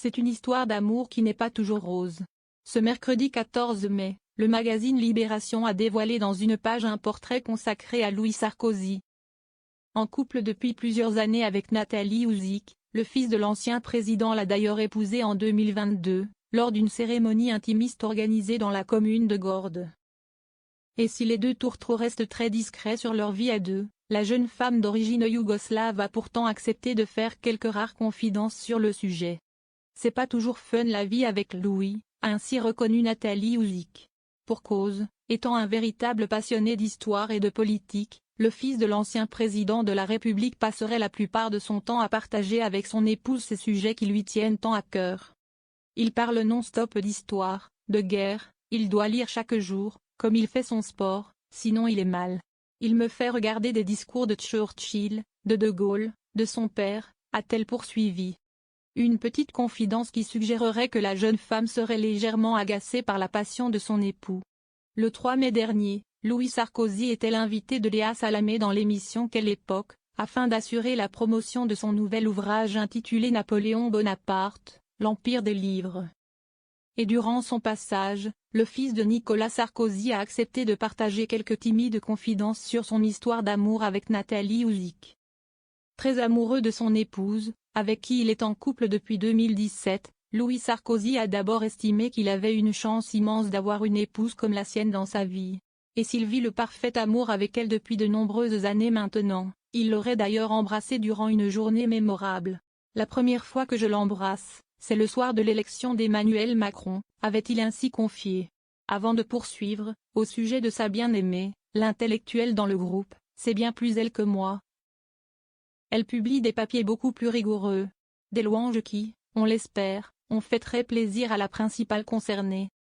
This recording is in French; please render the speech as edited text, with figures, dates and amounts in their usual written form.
C'est une histoire d'amour qui n'est pas toujours rose. Ce mercredi 14 mai, le magazine Libération a dévoilé dans une page un portrait consacré à Louis Sarkozy. En couple depuis plusieurs années avec Nathalie Houzik, le fils de l'ancien président l'a d'ailleurs épousée en 2022, lors d'une cérémonie intimiste organisée dans la commune de Gordes. Et si les deux tourtereaux restent très discrets sur leur vie à deux, la jeune femme d'origine yougoslave a pourtant accepté de faire quelques rares confidences sur le sujet. C'est pas toujours fun la vie avec Louis, a ainsi reconnu Nathalie Houzik. Pour cause, étant un véritable passionné d'histoire et de politique, le fils de l'ancien président de la République passerait la plupart de son temps à partager avec son épouse ces sujets qui lui tiennent tant à cœur. Il parle non-stop d'histoire, de guerre, il doit lire chaque jour, comme il fait son sport, sinon il est mal. Il me fait regarder des discours de Churchill, de Gaulle, de son père, a-t-elle poursuivi. Une petite confidence qui suggérerait que la jeune femme serait légèrement agacée par la passion de son époux. Le 3 mai dernier, Louis Sarkozy était l'invité de Léa Salamé dans l'émission Quelle époque, afin d'assurer la promotion de son nouvel ouvrage intitulé Napoléon Bonaparte, l'Empire des livres. Et durant son passage, le fils de Nicolas Sarkozy a accepté de partager quelques timides confidences sur son histoire d'amour avec Nathalie Houzik. Très amoureux de son épouse, avec qui il est en couple depuis 2017, Louis Sarkozy a d'abord estimé qu'il avait une chance immense d'avoir une épouse comme la sienne dans sa vie. Et s'il vit le parfait amour avec elle depuis de nombreuses années maintenant, il l'aurait d'ailleurs embrassée durant une journée mémorable. La première fois que je l'embrasse, c'est le soir de l'élection d'Emmanuel Macron, avait-il ainsi confié. Avant de poursuivre, au sujet de sa bien-aimée, l'intellectuelle dans le groupe, c'est bien plus elle que moi. Elle publie des papiers beaucoup plus rigoureux. Des louanges qui, on l'espère, ont fait très plaisir à la principale concernée.